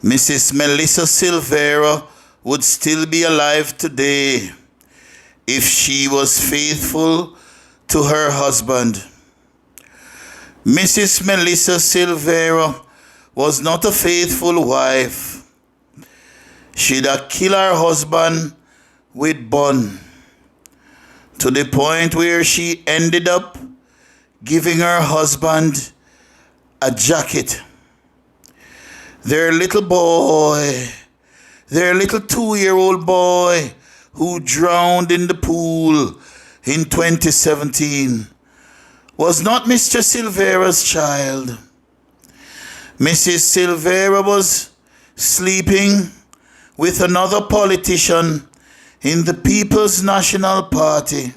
Mrs. Melissa Syla would still be alive today if she was faithful to her husband. Mrs. Melissa Syla was not a faithful wife. She'd have killed her husband with BUN, to the point where she ended up giving her husband a jacket. Their little 2-year-old boy who drowned in the pool in 2017 was not Mr. Silvera's child. Mrs. Silvera was sleeping with another politician in the People's National Party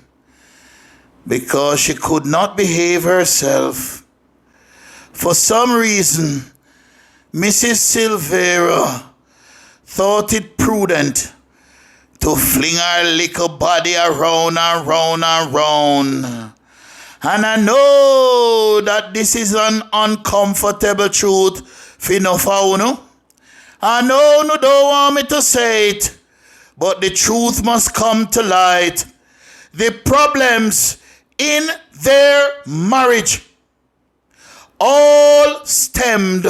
because she could not behave herself. For some reason, Mrs. Silvera thought it prudent to fling her little body around and round and round. And I know that this is an uncomfortable truth for enough of you. I know you don't want me to say it, but the truth must come to light. The problems in their marriage all stemmed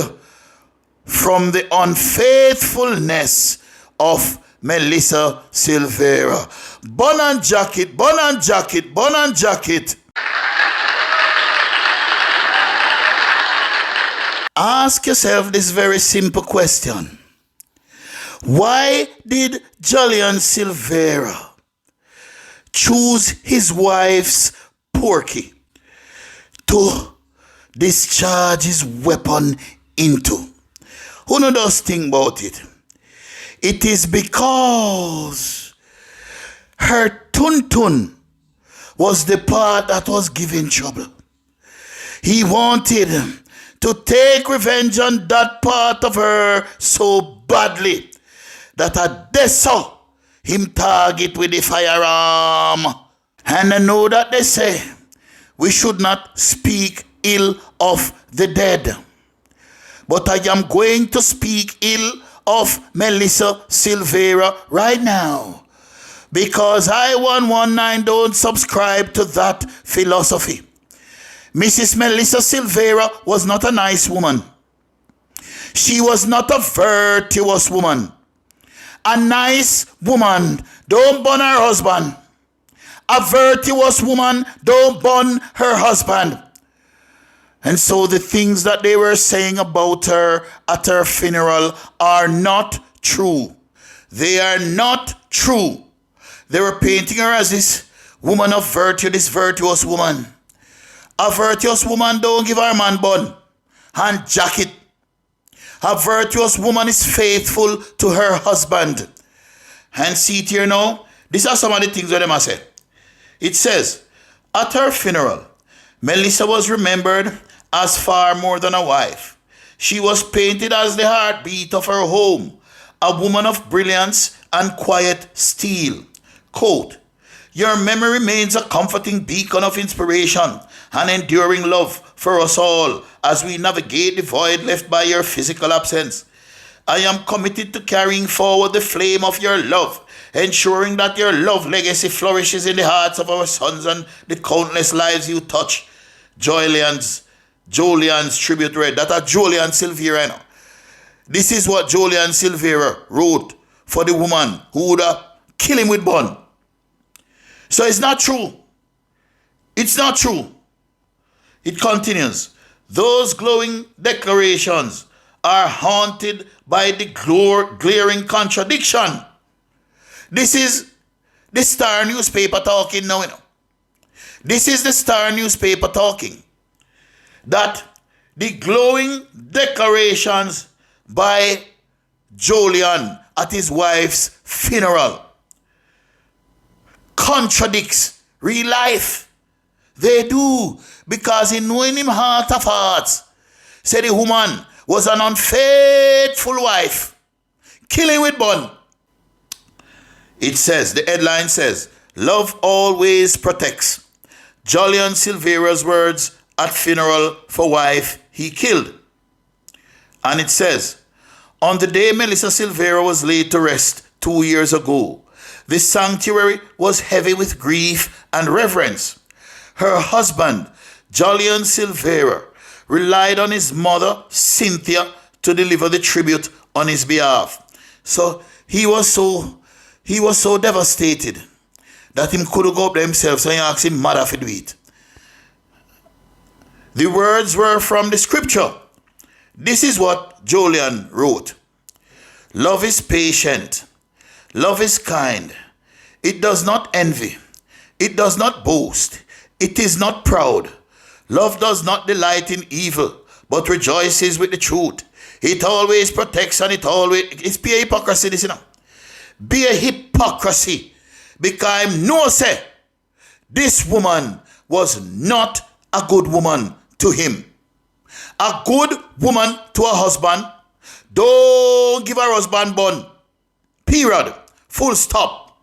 from the unfaithfulness of Melissa Syla. BUN and jacket, BUN and jacket, BUN and jacket. Ask yourself this very simple question. Why did Jolyan Silvera choose his wife's Porky to discharge his weapon into? Who knows think about it? It is because her tuntun was the part that was giving trouble. He wanted to take revenge on that part of her so badly that I saw him target with the firearm. And I know that they say we should not speak ill of the dead. But I am going to speak ill of Melissa Syla right now, because I 119 don't subscribe to that philosophy. Mrs. Melissa Syla was not a nice woman. She was not a virtuous woman. A nice woman don't BUN her husband. A virtuous woman don't BUN her husband. And so the things that they were saying about her at her funeral are not true. They are not true. They were painting her as this woman of virtue, this virtuous woman. A virtuous woman don't give her man BUN and jacket. A virtuous woman is faithful to her husband. And see it here now. These are some of the things that they must say. It says, at her funeral, Melissa was remembered as far more than a wife. She was painted as the heartbeat of her home, a woman of brilliance and quiet steel. Quote, your memory remains a comforting beacon of inspiration and enduring love for us all as we navigate the void left by your physical absence. I am committed to carrying forward the flame of your love, ensuring that your love legacy flourishes in the hearts of our sons and the countless lives you touch. Jolyan's tribute read. That are Jolyan Silvera. This is what Jolyan Silvera wrote for the woman who would kill him with BUN. So it's not true. It's not true. It continues. Those glowing declarations are haunted by the glaring contradiction. This is the Star newspaper talking now. This is the Star newspaper talking. That the glowing declarations by Jolyan at his wife's funeral contradicts real life. They do, because in knowing him heart of hearts, said the woman was an unfaithful wife, killing with BUN. It says, the headline says, love always protects. Jolyan Silvera's words at funeral for wife he killed. And it says, On the day Melissa Syla was laid to rest 2 years ago, the sanctuary was heavy with grief and reverence. Her husband, Jolyan Silvera, relied on his mother, Cynthia, to deliver the tribute on his behalf. So he was so devastated that he couldn't go up there himself, so he asked his mother to do it. The words were from the scripture. This is what Jolyan wrote. Love is patient. Love is kind. It does not envy. It does not boast. It is not proud. Love does not delight in evil, but rejoices with the truth. It always protects and it's be a hypocrisy, this, you know. Be a hypocrisy. Because I know, say, this woman was not a good woman to him. A good woman to her husband. Don't give her husband bun. Period. Full stop.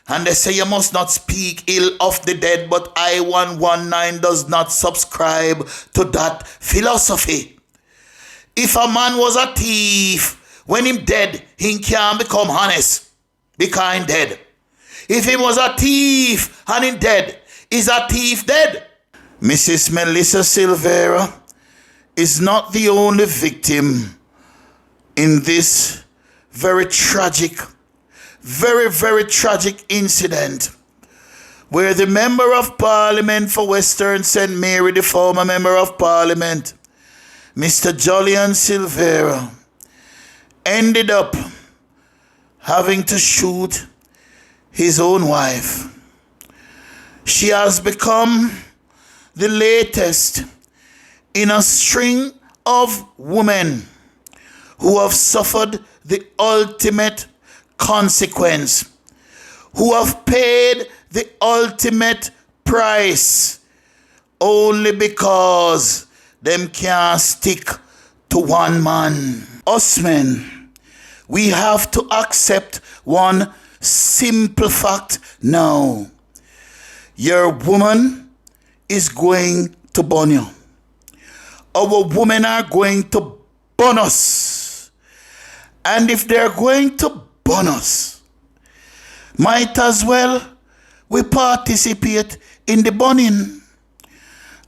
And they say you must not speak ill of the dead, but I-119 does not subscribe to that philosophy. If a man was a thief, when him dead, he can't become honest because him dead. If he was a thief and him dead, is a thief dead? Mrs. Melissa Syla is not the only victim in this very tragic, very tragic incident where the Member of Parliament for Western St. Mary, the former Member of Parliament, Mr. Jolyan Silvera, ended up having to shoot his own wife. She has become the latest in a string of women who have suffered the ultimate consequence, who have paid the ultimate price only because them can't stick to one man. Us men, we have to accept one simple fact now. Your woman is going to burn you. Our women are going to burn us. And if they're going to burn us, might as well we participate in the burning.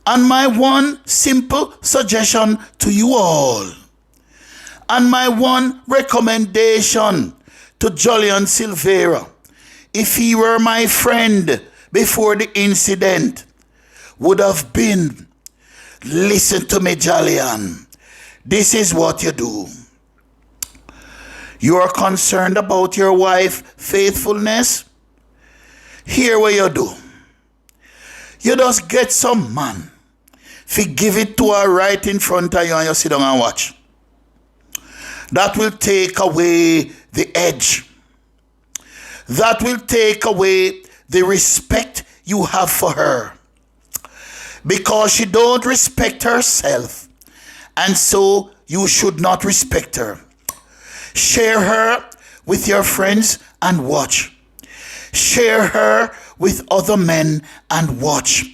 And my one simple suggestion to you all, and my one recommendation to Jolyan Silvera, if he were my friend before the incident, would have been, listen to me, Jolyan. This is what you do. You are concerned about your wife's faithfulness. Here what you do. You just get some man, give it to her right in front of you and you sit down and watch. That will take away the edge. That will take away the respect you have for her. Because she don't respect herself. And so you should not respect her. Share her with your friends and watch. Share her with other men and watch.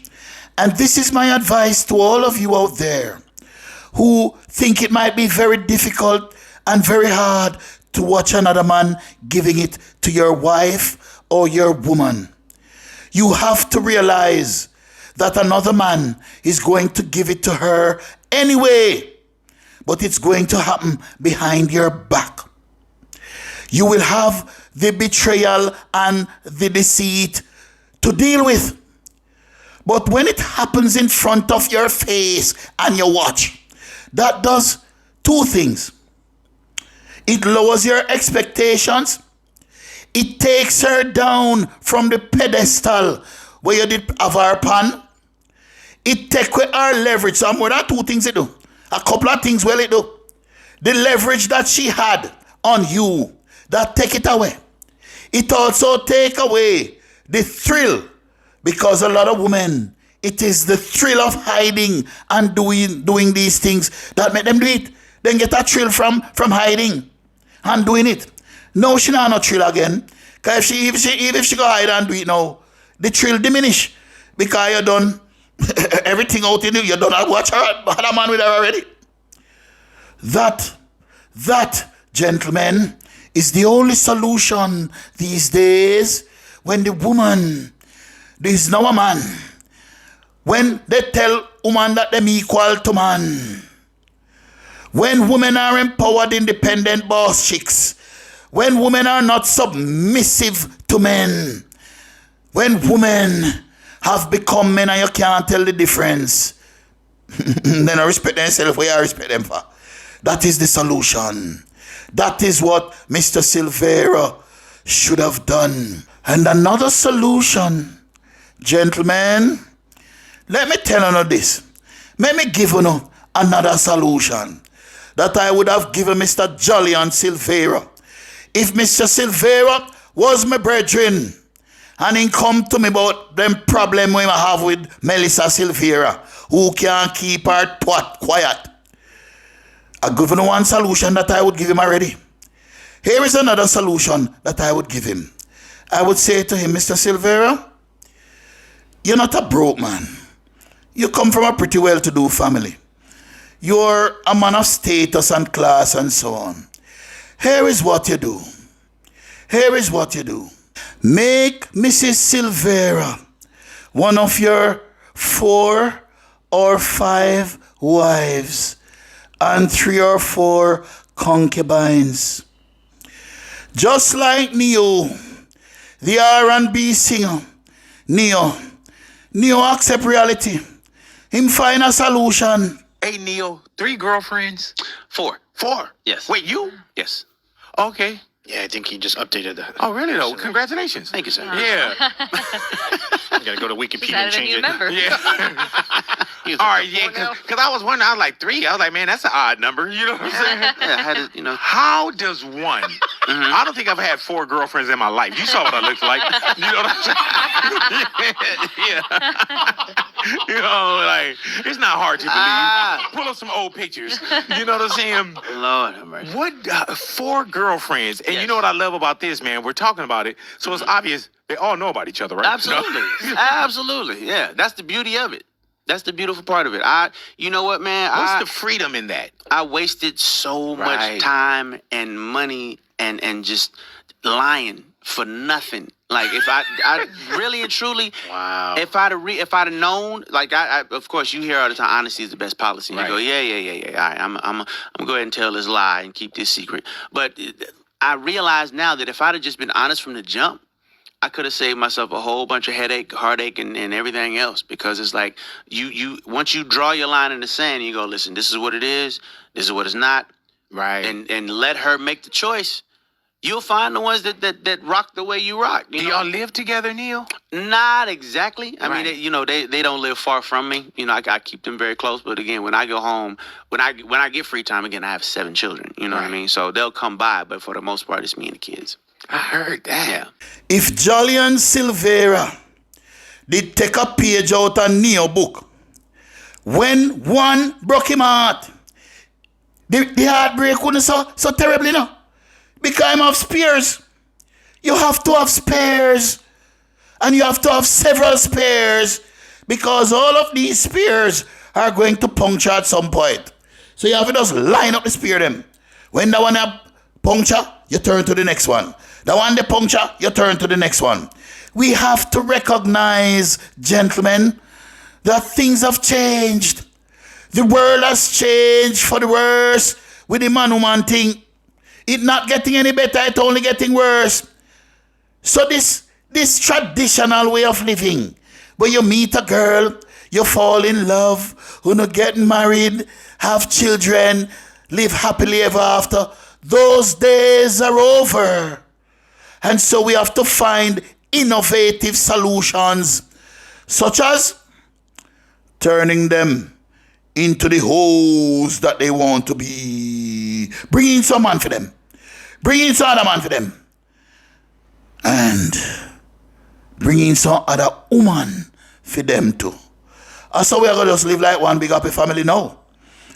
And this is my advice to all of you out there who think it might be very difficult and very hard to watch another man giving it to your wife or your woman. You have to realize that another man is going to give it to her anyway, but it's going to happen behind your back. You will have the betrayal and the deceit to deal with. But when it happens in front of your face and you watch, that does two things. It lowers your expectations. It takes her down from the pedestal where you did have her pan. It takes away our leverage. So more than two things it do. A couple of things well it do. The leverage that she had on you, that take it away. It also take away the thrill, because a lot of women, it is the thrill of hiding and doing these things that make them do it. Then get a thrill from hiding and doing it. No, she not no thrill again. Because if she go hide and do it now, the thrill diminish. Because you done everything out in you. You done watch her, had a man with her already. That gentlemen, is the only solution these days when the woman, there is now a man, when they tell woman that them equal to man, when women are empowered, independent boss chicks, when women are not submissive to men, when women have become men and you can't tell the difference, then I respect themselves where I respect them for. That is the solution. That is what Mr. Silvera should have done. And another solution, gentlemen, let me tell you this. Let me give you another solution that I would have given Mr. Jolyan Silvera. If Mr. Silvera was my brethren and he come to me about them problem we have with Melissa Syla, who can't keep her twat quiet, I give him one solution that I would give him already. Here is another solution that I would give him. I would say to him, Mr. Silvera, you're not a broke man. You come from a pretty well-to-do family. You're a man of status and class and so on. Here is what you do. Here is what you do. Make Mrs. Silvera one of your 4 or 5 wives and 3 or 4 concubines. Just like Neo, the R&B singer, Neo accept reality. Him find a solution. Hey, Neil, 3 girlfriends? 4. 4? Yes. Wait, you? Yes. Okay. Yeah, I think he just updated that. Oh, really, though? Congratulations. Thank you, sir. Yeah. I gotta go to Wikipedia and change it. Member. Yeah. All right, yeah, because I was wondering, I was like 3. I was like, man, that's an odd number. You know what I'm saying? Yeah, I had to, How does one? I don't think I've had 4 girlfriends in my life. You saw what I looked like. You know what I'm saying? Yeah. Like, it's not hard to believe. Pull up some old pictures. You know what I'm saying? Lord have mercy. What 4 girlfriends? And Yes. you know what I love about this, man? We're talking about it, so it's obvious they all know about each other, right? Absolutely. Absolutely. Yeah, that's the beauty of it. That's the beautiful part of it. You know what, man? What's the freedom in that? I wasted so Right. much time and money and just lying for nothing. Like if I really and truly, Wow. if I'd have known, like I of course you hear all the time, honesty is the best policy. And Right. you go, yeah. All right, I'm gonna go ahead and tell this lie and keep this secret. But I realize now that if I'd have just been honest from the jump, I could have saved myself a whole bunch of heartache, and everything else, because it's like you once you draw your line in the sand, you go, listen, this is what it is, this is what it's not, Right. and let her make the choice. You'll find the ones that rock the way you rock. Do y'all live together, Neil? Not exactly. I Right. mean, they don't live far from me. I keep them very close. But again, when I go home, when I get free time, again, I have 7 children. You know what I Right. mean? So they'll come by, but for the most part, it's me and the kids. I heard that. Yeah. If Jolyan Silvera did take a page out of Neo book, when one broke him heart, the heartbreak wasn't so terribly, no? Because him have spares. You have to have spares. And you have to have several spares, because all of these spares are going to puncture at some point. So you have to just line up the spear them. When the one have puncture, you turn to the next one. The one they puncture, you turn to the next one. We have to recognize, gentlemen, that things have changed. The world has changed for the worse with the man-woman thing. It's not getting any better, it's only getting worse. So this traditional way of living, where you meet a girl, you fall in love, you get married, have children, live happily ever after, those days are over. And so we have to find innovative solutions, such as turning them into the hoes that they want to be. Bring in some man for them. Bring in some other man for them. And bring in some other woman for them too. And so we are going to just live like one big happy family now.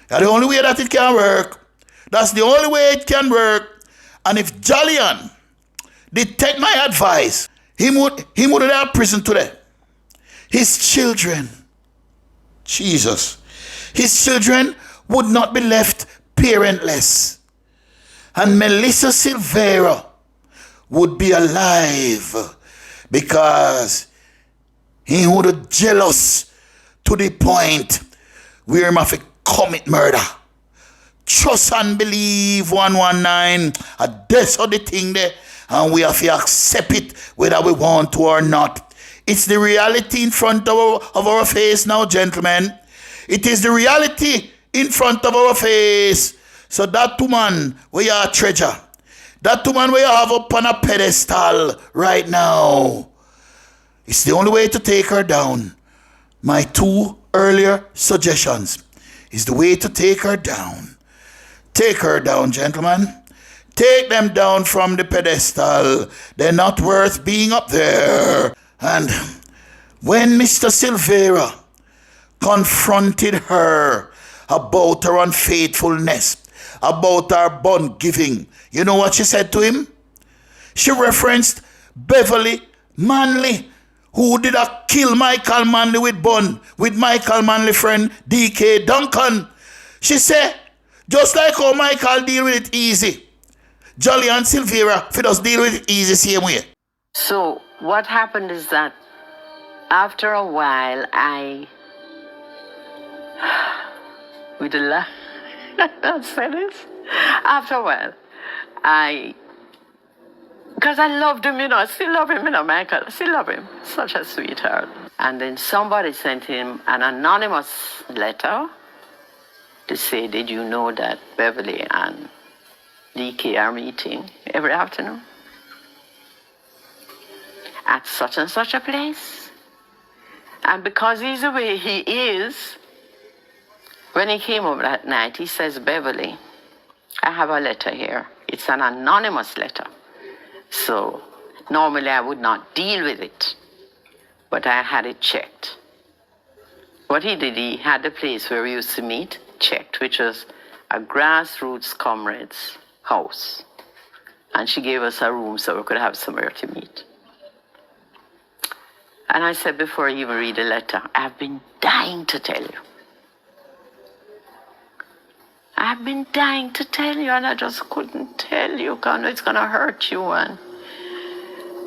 That's the only way that it can work. That's the only way it can work. And if Jolyan did take my advice, he would have prison today. His children, Jesus, his children would not be left parentless. and Melissa Syla would be alive because he would jealous to the point where he have to commit murder. Trust and believe 119, that's how the thing there, and we have to accept it whether we want to or not. It's the reality in front of our face now, gentlemen. It is the reality in front of our face. So that woman where you are treasure, that woman where you have up on a pedestal right now, it's the only way to take her down. My 2 earlier suggestions is the way to take her down. Take her down, gentlemen. Take them down from the pedestal. They're not worth being up there. And when Mr. Silvera confronted her about her unfaithfulness, about her BUN giving, you know what she said to him? She referenced Beverly Manley, who did a kill Michael Manley with BUN, with Michael Manley friend DK Duncan. She said, just like how Michael deal with it easy, Jolyan and Silvera for us deal with it easy same way. So what happened is that after a while, with a laugh, I'll say this. After a while, because I loved him, I still love him, Michael. I still love him. Such a sweetheart. And then somebody sent him an anonymous letter to say, did you know that Beverly and DK are meeting every afternoon at such and such a place? And because he's the way he is, when he came over that night, he says, Beverly, I have a letter here. It's an anonymous letter. So normally I would not deal with it, but I had it checked. What he did, he had the place where we used to meet checked, which was a grassroots comrade's house. And she gave us a room so we could have somewhere to meet. And I said before I even read the letter, I've been dying to tell you. I've been dying to tell you, and I just couldn't tell you because it's going to hurt you. And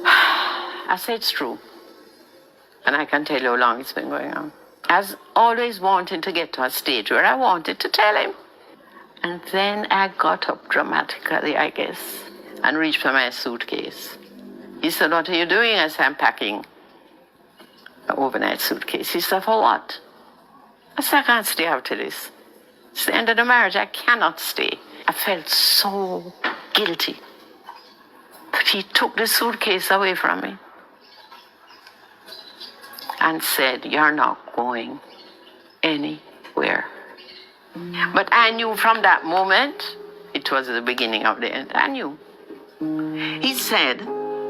I said it's true. And I can tell you how long it's been going on. I was always wanting to get to a stage where I wanted to tell him. And then I got up dramatically, I guess, and reached for my suitcase. He said, what are you doing? I said, I'm packing an overnight suitcase. He said, for what? I said, I can't stay after this. It's the end of the marriage. I cannot stay. I felt so guilty. But he took the suitcase away from me and said, you're not going anywhere. But I knew from that moment, it was the beginning of the end. I knew. He said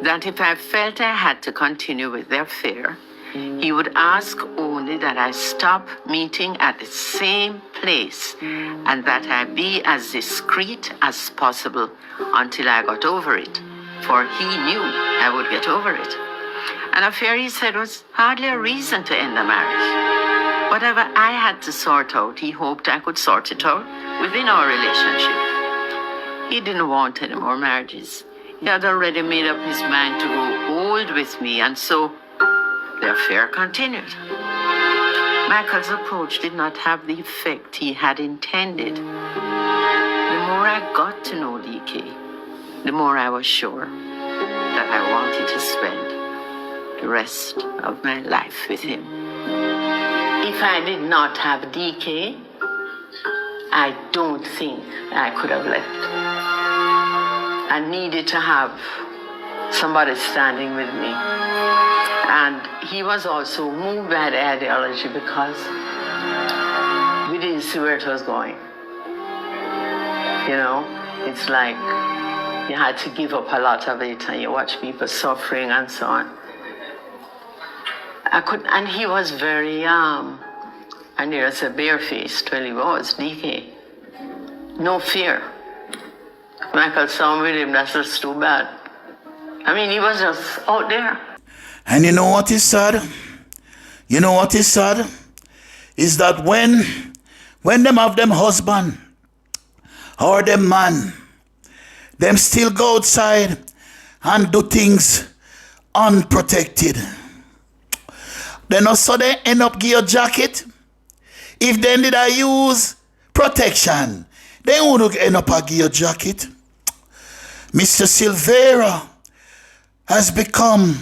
that if I felt I had to continue with the affair, he would ask only that I stop meeting at the same place and that I be as discreet as possible until I got over it. For he knew I would get over it. An affair, he said, was hardly a reason to end the marriage. Whatever I had to sort out, he hoped I could sort it out within our relationship. He didn't want any more marriages. He had already made up his mind to grow old with me, and so the affair continued. Michael's approach did not have the effect he had intended. The more I got to know DK, the more I was sure that I wanted to spend the rest of my life with him. If I did not have DK, I don't think I could have left. I needed to have somebody standing with me. And he was also moved by the ideology because we didn't see where it was going. You know, it's like you had to give up a lot of it and you watch people suffering and so on. And he was very, and there's a bare-faced, well, he was, DK. No fear. Michael saw with him, that's just too bad. I mean, he was just out there. And you know what is sad? You know what is sad? Is that when them have them husband or them man, them still go outside and do things unprotected. Then also they end up give your jacket. If then did I use protection, they wouldn't end up give your jacket. Mr. Silvera has become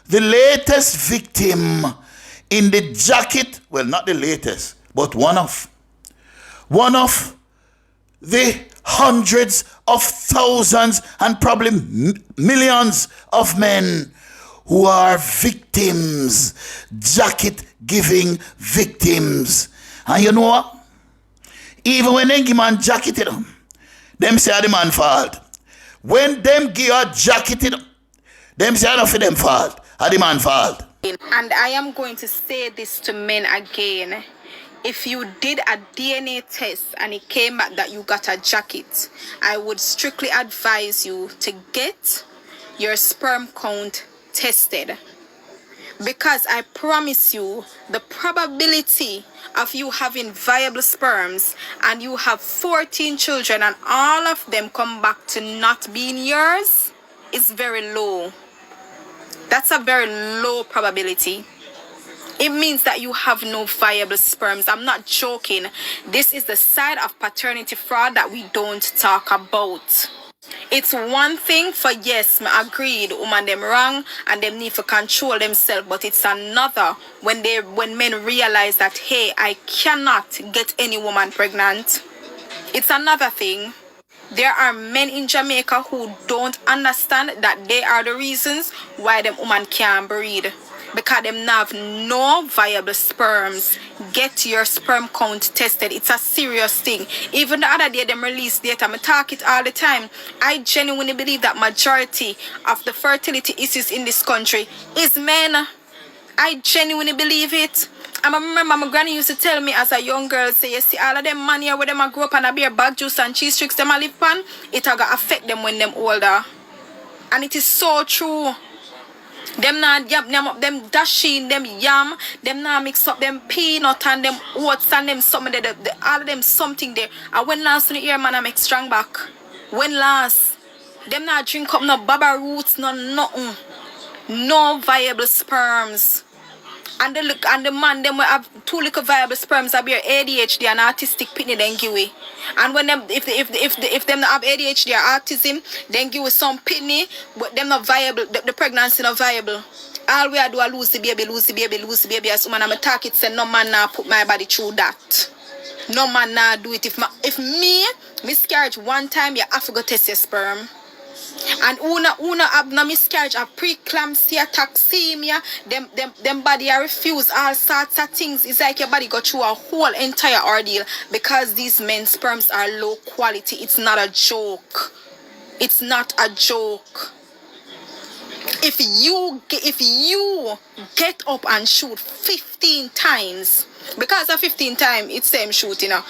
the latest victim in the jacket. Well, not the latest, but one of the hundreds of thousands and probably millions of men who are victims, jacket-giving victims. And you know what? Even when they give man jacketed them say the man fault. When them give a jacketed them say enough for them fault. The man fault. And I am going to say this to men again. If you did a DNA test and it came back that you got a jacket, I would strictly advise you to get your sperm count tested. Because I promise you, the probability of you having viable sperms and you have 14 children and all of them come back to not being yours is very low. That's a very low probability. It means that you have no viable sperms. I'm not joking. This is the side of paternity fraud that we don't talk about. It's one thing for yes, me agreed, woman them wrong and them need to control themselves, but it's another when men realize that hey, I cannot get any woman pregnant. It's another thing. There are men in Jamaica who don't understand that they are the reasons why them woman can't breed. Because them have no viable sperms. Get your sperm count tested. It's a serious thing. Even the other day them release data. I talk it all the time. I genuinely believe that majority of the fertility issues in this country is men. I genuinely believe it. I remember my granny used to tell me as a young girl, say, you see all of them man here where them a grow up and a beer bag juice and cheese tricks them a live pan, it a go affect them when them older. And it is so true. Them not yam, them dashing, them yam, them not mix up them peanut and them oats and them something there, all of them something there. And when last in the year, man, I make strong back. When last, them not drink up no baba roots, no nothing. No viable sperms. And the man them will have 2 little viable sperms that bear ADHD and autistic pitney then give away. And when them if them not have ADHD or autism, then give some pitney, but them not viable, the pregnancy not viable. All we do is lose the baby. As woman I'm talk it say no man now put my body through that. No man now do it. If me miscarriage one time, you have to go test your sperm. And una have no miscarriage of preeclampsia, toxemia, them body are refuse all sorts of things. It's like your body go through a whole entire ordeal because these men's sperms are low quality. It's not a joke. It's not a joke. If you get up and shoot 15 times, because of 15 times it's same shoot, you know.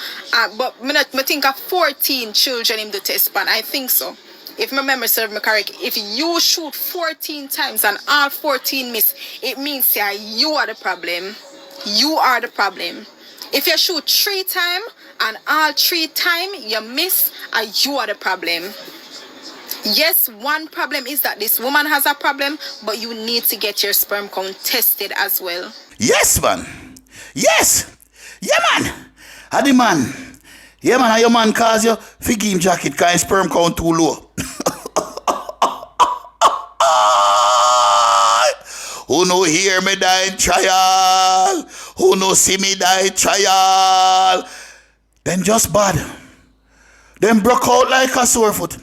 But I think of 14 children in the test pan. I think so. If my memory serves me correct, if you shoot 14 times and all 14 miss, it means yeah, you are the problem. You are the problem. If you shoot 3 times and all 3 times you miss, you are the problem. Yes, one problem is that this woman has a problem, but you need to get your sperm count tested as well. Yes, man. Yes. Yeah, man. Adi man. Yeah, man, your man cause you for give him jacket because his sperm count too low. Who no hear me die trial? Who no see me die trial? Then just bad. Them broke out like a sore foot.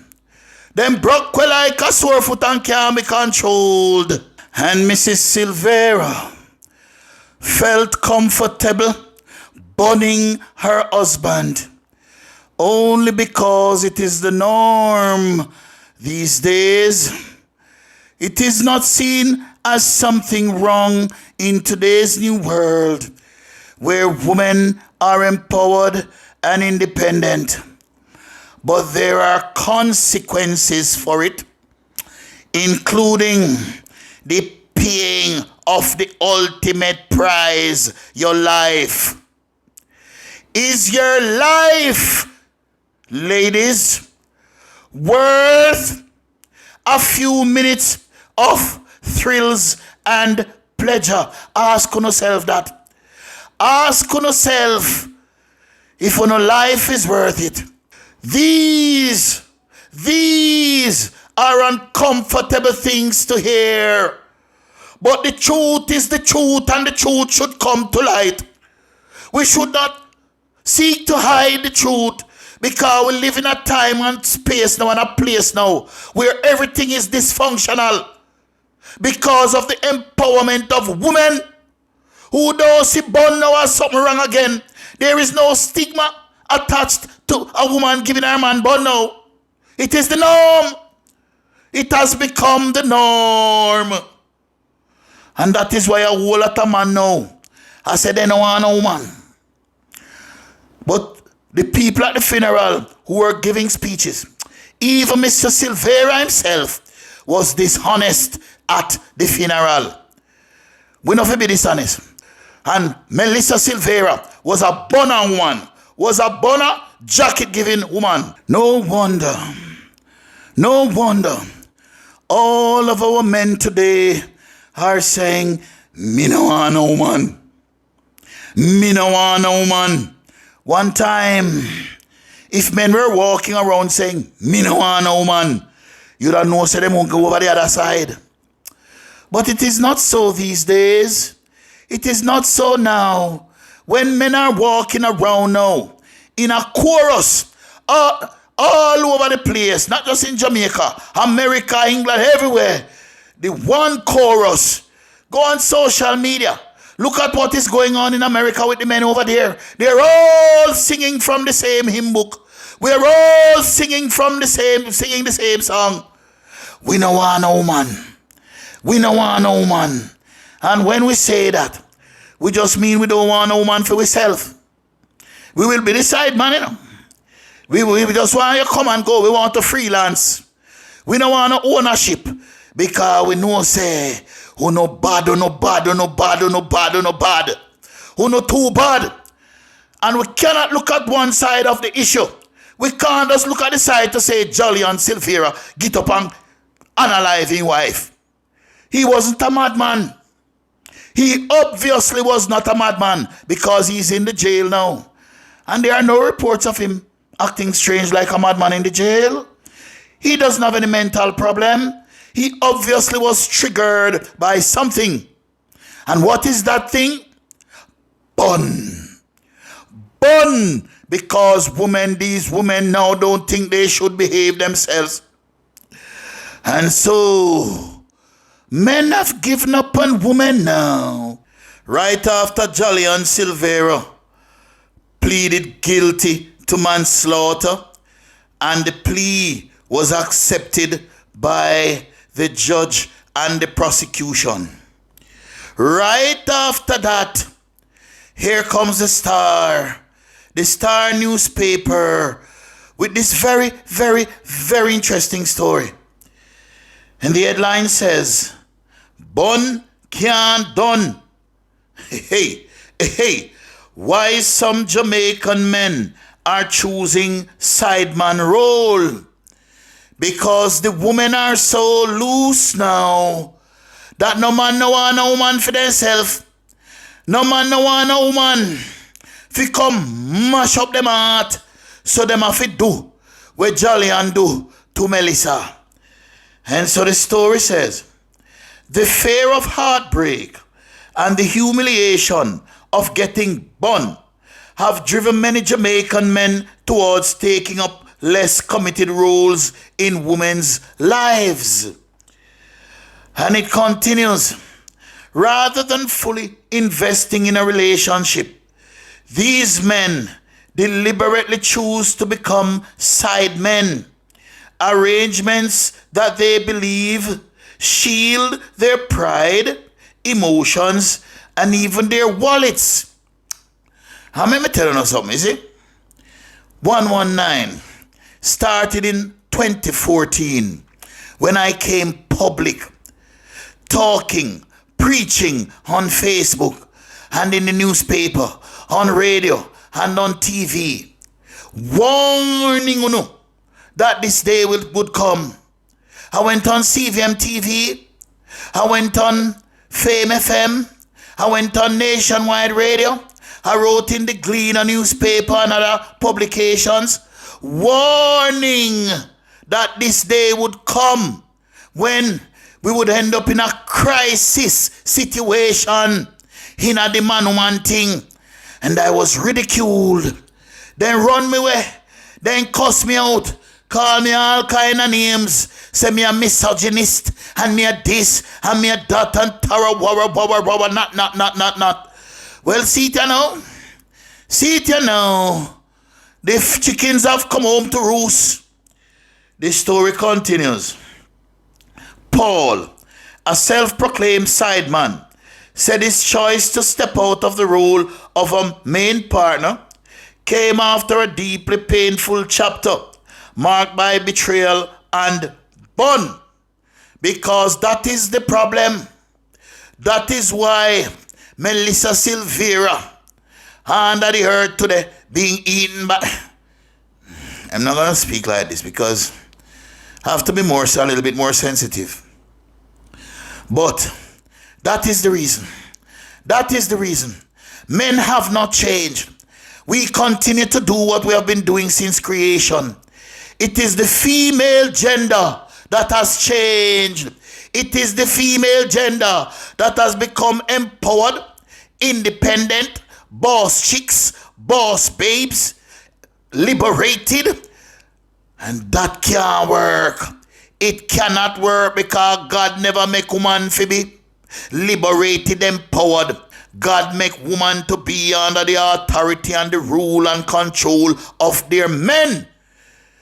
Them broke well like a sore foot and can't be controlled. And Mrs. Silvera felt comfortable burning her husband only because it is the norm these days. It is not seen as something wrong in today's new world where women are empowered and independent. But there are consequences for it, including the paying of the ultimate prize, your life. Is your life, ladies, worth a few minutes of thrills and pleasure? Ask yourself that. Ask yourself if your life is worth it. These are uncomfortable things to hear. But the truth is the truth, and the truth should come to light. We should not seek to hide the truth, because we live in a time and space now and a place now where everything is dysfunctional because of the empowerment of women who don't see BUN now as something wrong again. There is no stigma attached to a woman giving her man BUN now. It is the norm. It has become the norm. And that is why a whole lot of man now, I said they don't want no woman. But the people at the funeral who were giving speeches, even Mr. Silvera himself was dishonest at the funeral. We not be dishonest. And Melissa Syla was a bonner woman, was a bonner jacket-giving woman. No wonder all of our men today are saying, me no want no woman. Me no want no woman. One time, if men were walking around saying, me no want no woman, you don't know, so they won't go over the other side. But it is not so these days. It is not so now. When men are walking around now, in a chorus, all over the place, not just in Jamaica, America, England, everywhere, the one chorus. Go on social media. Look at what is going on in America with the men over there. They're all singing from the same hymn book. We're all singing the same song. We no want no woman. We no want no woman. And when we say that, we just mean we don't want no woman for ourselves. We will be the Sidemen, you know. We just want you to come and go. We want to freelance. We don't want no ownership. Because we know say, who no bad, who no bad, who no bad, who no bad, who no bad. Who no too bad. And we cannot look at one side of the issue. We can't just look at the side to say Jolyan Silvera get up and unalive his wife. He wasn't a madman. He obviously was not a madman because he's in the jail now. And there are no reports of him acting strange like a madman in the jail. He doesn't have any mental problem. He obviously was triggered by something. And what is that thing? BUN. BUN. Because these women now don't think they should behave themselves. And so, men have given up on women now. Right after Jolyan Silvera pleaded guilty to manslaughter, and the plea was accepted by the judge and the prosecution. Right after that, here comes the Star newspaper with this very, very, very interesting story. And the headline says, BUN can't done. Hey, why some Jamaican men are choosing Sideman role? Because the women are so loose now that no man no want no woman for themselves. No man no want no woman fi come mash up them heart, so them have to do what Jolyan do to Melissa. And so the story says, the fear of heartbreak and the humiliation of getting BUN have driven many Jamaican men towards taking up less committed roles in women's lives. And it continues, rather than fully investing in a relationship, these men deliberately choose to become Sidemen, arrangements that they believe shield their pride, emotions, and even their wallets. I'm going to tell you something, you see? 119 started in 2014 when I came public, talking, preaching on Facebook and in the newspaper, on radio and on TV, warning you know that this day would come. I went on CVM TV. I went on Fame FM. I went on Nationwide Radio. I wrote in the Gleaner newspaper and other publications warning that this day would come when we would end up in a crisis situation in a the man-woman thing. And I was ridiculed. Then run me away. Then cuss me out. Call me all kind of names. Say me a misogynist. And me a this. And me a that. And tara wara wara wara. Not. Well, see it you now. See it you now. The chickens have come home to roost. The story continues. Paul, a self-proclaimed sideman, said his choice to step out of the role of a main partner came after a deeply painful chapter marked by betrayal and BUN. Because that is the problem. That is why Melissa Syla under the earth today being eaten by... I'm not going to speak like this because I have to be a little bit more sensitive. But that is the reason. That is the reason. Men have not changed. We continue to do what we have been doing since creation. It is the female gender that has changed. It is the female gender that has become empowered, independent, boss chicks, boss babes, liberated. And that can't work. It cannot work because God never make woman to be liberated, empowered. God make woman to be under the authority and the rule and control of their men.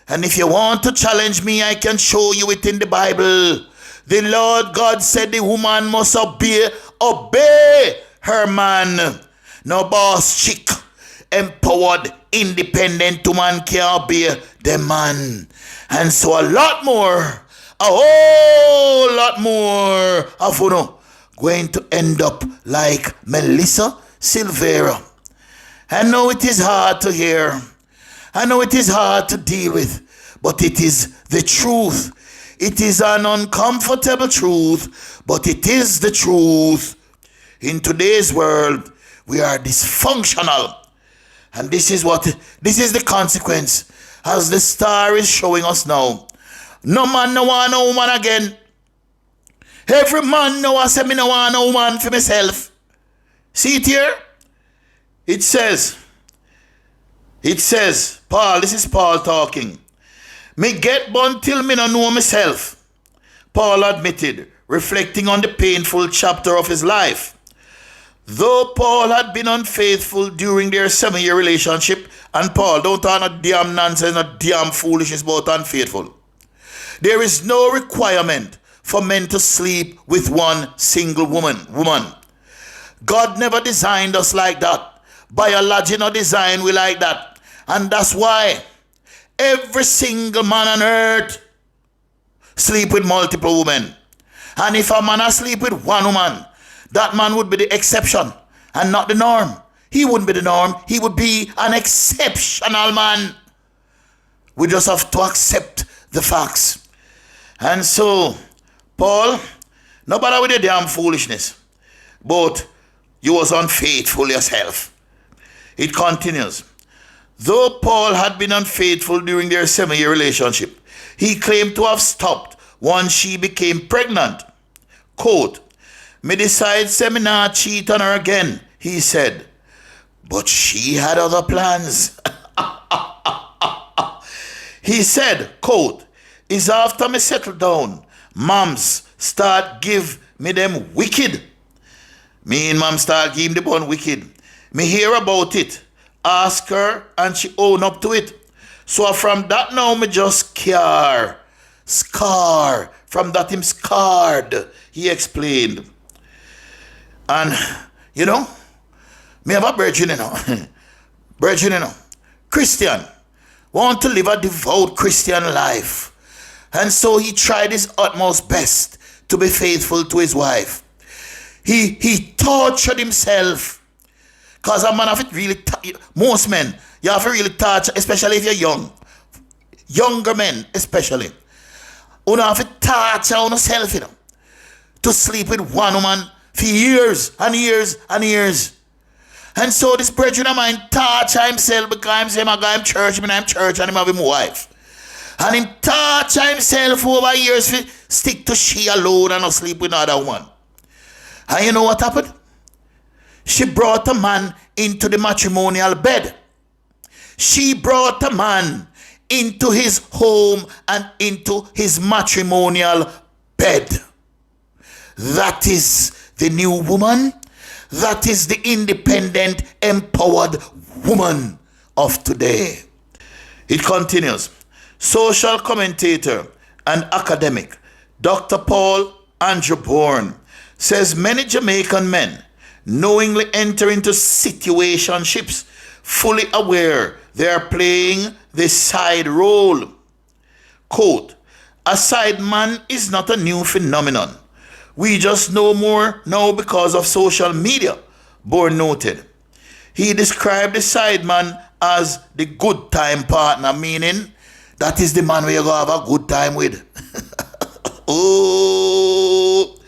And if you want to challenge me, I can show you it in the Bible. The Lord God said the woman must obey her man. No boss chick, empowered, independent woman can obey the man. And so a whole lot more of you know, going to end up like Melissa Syla. I know it is hard to hear. I know it is hard to deal with, but it is the truth. It is an uncomfortable truth, but it is the truth. In today's world, we are dysfunctional. And this is the consequence, as the star is showing us now. No man no want no woman again. Every man know I say me no want no woman for myself. See it here? It says, Paul, this is Paul talking. Me get born till me no know myself. Paul admitted, reflecting on the painful chapter of his life. Though Paul had been unfaithful during their 7-year relationship, and Paul, don't talk no damn nonsense, no damn foolishness about unfaithful. There is no requirement for men to sleep with one single woman. God never designed us like that. Biology no design we like that. And that's why every single man on earth sleep with multiple women. And if a man sleep with one woman, that man would be the exception and not the norm. He wouldn't be the norm. He would be an exceptional man. We just have to accept the facts. And so, Paul, no bother with the damn foolishness. But you was unfaithful yourself. It continues. Though Paul had been unfaithful during their 7-year relationship, he claimed to have stopped once she became pregnant. Quote, me decide say me not cheat on her again, he said. But she had other plans. He said, quote, is after me settle down, moms start give me them wicked. Me and mom start give the bun wicked. Me hear about it, ask her, and she own up to it. So from that now me just scar. From that him scarred, he explained. And, you know, me have a virgin, you know. Christian, want to live a devout Christian life. And so he tried his utmost best to be faithful to his wife. He tortured himself. Because a man have it really, most men, you have to really torture, especially if you're young. younger men especially, you have to torture yourself, to sleep with one woman for years and years and years. And so this brethren of mine torture himself because I'm going to church, and I'm having my wife. And him torture himself over years to stick to she alone and not sleep with another one. And you know what happened? She brought a man into the matrimonial bed. She brought a man into his home and into his matrimonial bed. That is the new woman. That is the independent, empowered woman of today. It continues. Social commentator and academic Dr. Paul Andrew Bourne says many Jamaican men knowingly enter into situationships fully aware they are playing the side role. Quote, a sideman is not a new phenomenon. We just know more now because of social media, Bourne noted. He described the sideman as the good time partner, meaning that is the man where you go have a good time with. Oh,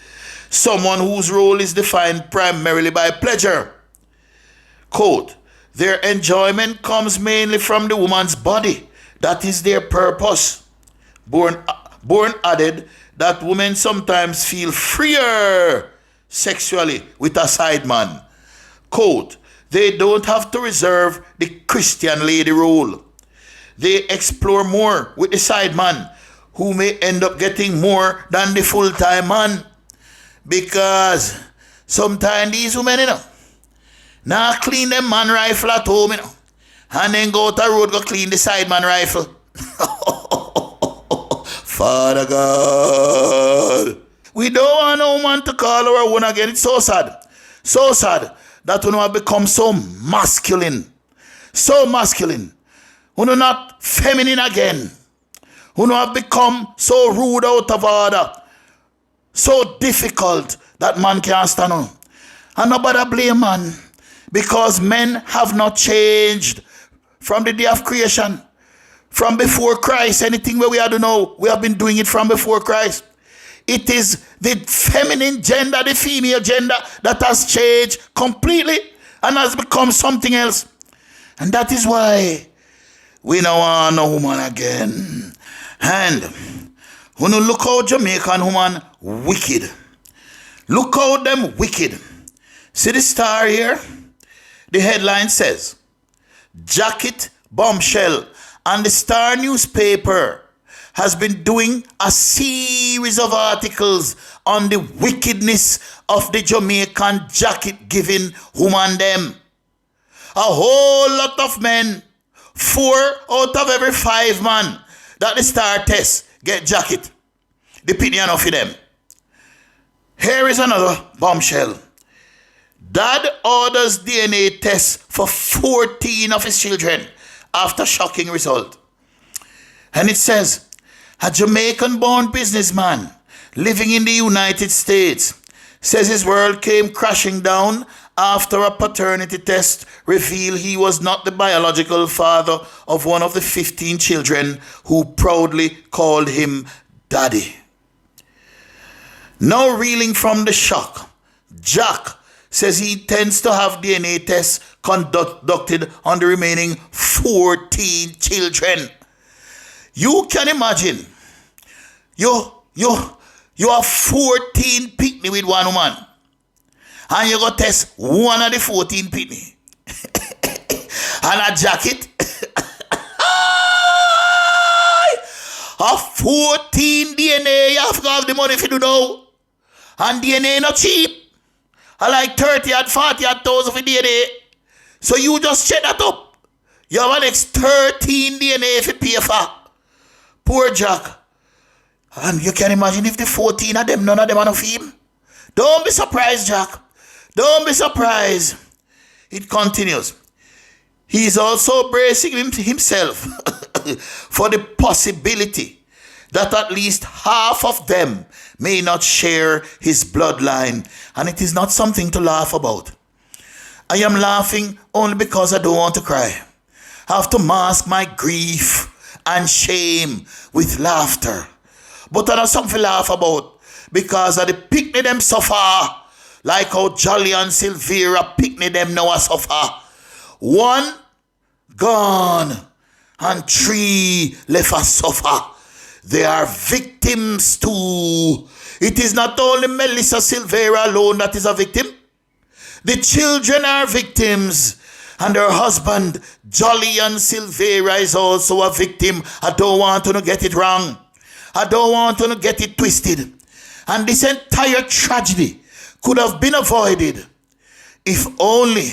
someone whose role is defined primarily by pleasure. Quote, their enjoyment comes mainly from the woman's body. That is their purpose. Bourne added that women sometimes feel freer sexually with a sideman. Quote, they don't have to reserve the Christian lady role. They explore more with the sideman, who may end up getting more than the full-time man. Because sometimes these women, now clean them man rifle at home, and then go to the road go clean the sideman rifle. Father God. We don't want no man to call our own again. It's so sad. So sad that we have become so masculine. So masculine. We are not feminine again. We have become so rude out of order. So difficult that man can't stand on. And nobody blame man. Because men have not changed from the day of creation. From before Christ, anything where we are to know, we have been doing it from before Christ. It is the feminine gender, the female gender that has changed completely and has become something else. And that is why we don't want no woman again. And when you look how Jamaican woman wicked. Look how them wicked. See the star here? The headline says, Jacket Bombshell. And the Star newspaper has been doing a series of articles on the wickedness of the Jamaican jacket giving woman them. A whole lot of men, 4 out of every 5 man that the Star test get jacket. Depending on them. Here is another bombshell. Dad orders DNA tests for 14 of his children after shocking result. And it says, a Jamaican-born businessman living in the United States says his world came crashing down after a paternity test revealed he was not the biological father of one of the 15 children who proudly called him daddy. Now reeling from the shock, Jack says he intends to have DNA tests conducted on the remaining 14 children. You can imagine, you have 14 picnic with one woman, and you go test one of the 14 picnic, and a jacket, a 14 DNA. You have to have the money if you do know, and DNA not cheap. I like 30 and 40 and 1,000 for DNA. So you just check that up. You have an next 13 DNA if you pay for. Poor Jack. And you can imagine if the 14 of them, none of them are no him. Don't be surprised, Jack. Don't be surprised. It continues. He is also bracing himself for the possibility that at least half of them may not share his bloodline. And it is not something to laugh about. I am laughing only because I don't want to cry. I have to mask my grief and shame with laughter. But I know something to laugh about because of the picnic them suffer. Like how Jolyan Silvera picnic them now suffer. 1 gone and 3 left a suffer. They are victims too. It is not only Melissa Syla alone that is a victim. The children are victims. And her husband, Jolyan Silvera, is also a victim. I don't want to get it wrong. I don't want to get it twisted. And this entire tragedy could have been avoided if only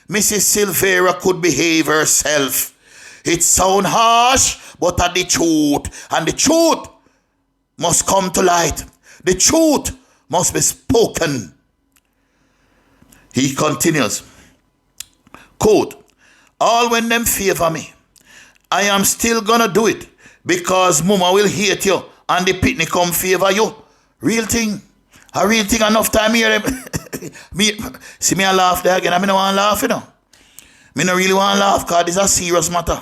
Mrs. Silvera could behave herself. It sounds harsh, but that's the truth. And the truth must come to light. The truth must be spoken. He continues, quote, all when them favor me, I am still gonna do it because mama will hate you and the picnic come favor you. Real thing. A real thing. Enough time here. See me I laugh there again. I don't want to laugh, you know. Me no really want to laugh because it's a serious matter.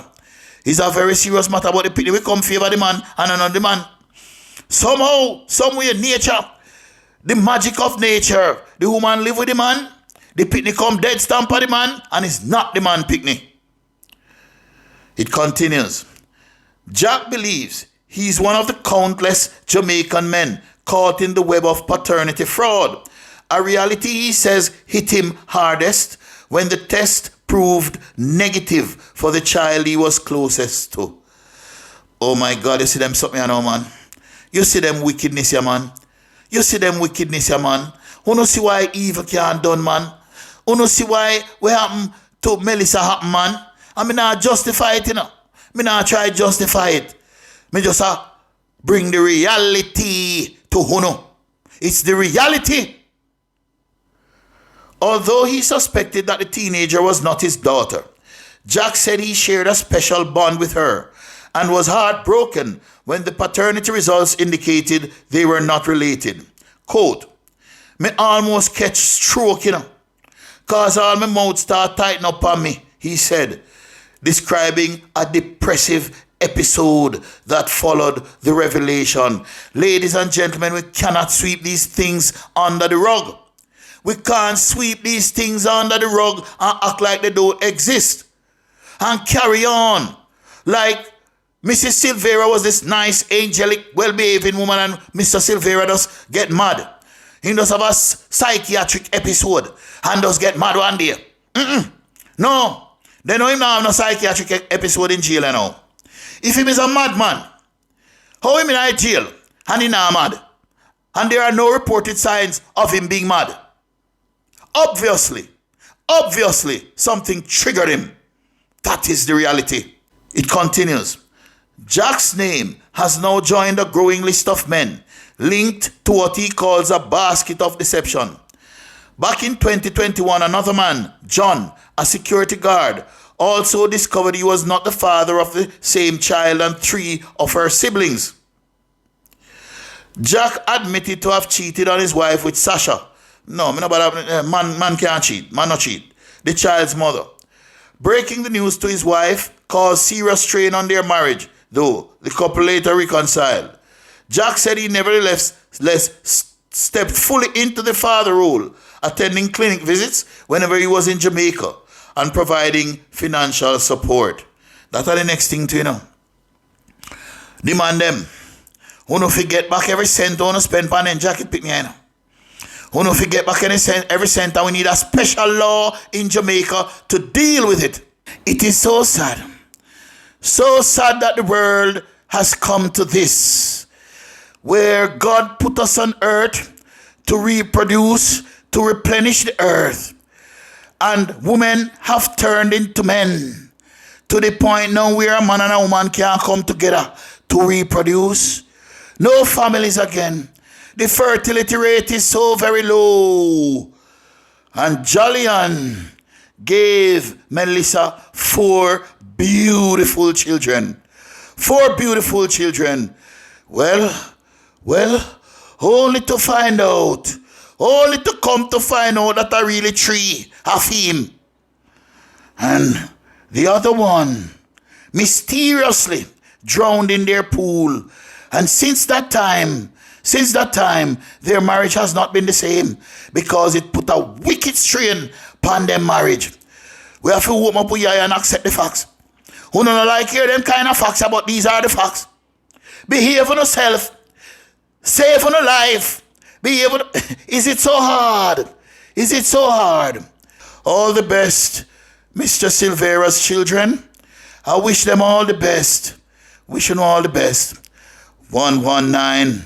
It's a very serious matter, but the picnic will come favor the man and another the man. Somehow, somewhere, nature, the magic of nature, the woman live with the man, the picnic come dead stamp of the man, and it's not the man picnic. It continues. Jack believes he's one of the countless Jamaican men caught in the web of paternity fraud. A reality, he says, hit him hardest when the test proved negative for the child he was closest to. Oh my God, you see them something, you know, man. You see them wickedness, yeah, man. You see them wickedness, yeah, man. You don't see why evil can't done, man. You don't see why what happened to Melissa happen, man. I mean, I justify it, you know. I not try to justify it. Me just bring the reality to Huno. It's the reality. Although he suspected that the teenager was not his daughter, Jack said he shared a special bond with her and was heartbroken when the paternity results indicated they were not related. Quote, me almost catch stroke, you know, cause all my mouth start tighten up on me, he said, describing a depressive episode that followed the revelation. Ladies and gentlemen, we cannot sweep these things under the rug. We can't sweep these things under the rug and act like they don't exist. And carry on. Like Mrs. Silvera was this nice, angelic, well-behaving woman and Mr. Silvera just get mad. He does have a psychiatric episode and does get mad one day. No. They know him now have no psychiatric episode in jail, you know. If him is a madman, how him in jail and he not mad? And there are no reported signs of him being mad. Obviously, something triggered him. That is the reality. It continues. Jack's name has now joined a growing list of men linked to what he calls a basket of deception. Back in 2021, another man, John, a security guard, also discovered he was not the father of the same child and 3 of her siblings. Jack admitted to have cheated on his wife with Sasha. No, man can't cheat. Man not cheat. The child's mother. Breaking the news to his wife caused serious strain on their marriage, though the couple later reconciled. Jack said he nevertheless stepped fully into the father role, attending clinic visits whenever he was in Jamaica and providing financial support. That's the next thing to, you know. Demand them. Who no forget back every cent on spend on and jacket pick me, you know. Who no forget back every cent, and we need a special law in Jamaica to deal with it. It is so sad. So sad that the world has come to this, where God put us on earth to reproduce, to replenish the earth. And women have turned into men to the point now where a man and a woman can't come together to reproduce. No families again. The fertility rate is so very low. And Jolyan gave Melissa 4 beautiful children. 4 beautiful children. Well, only to find out. Only to come to find out that are really 3 of him. And the other one mysteriously drowned in their pool. And since that time, their marriage has not been the same because it put a wicked strain upon their marriage. We have to open up with you and accept the facts. Who don't like hear them kind of facts, but these are the facts. Behave on yourself. Save on your life. Behave on... Is it so hard? Is it so hard? All the best, Mr. Silvera's children. I wish them all the best. Wishing all the best. 119.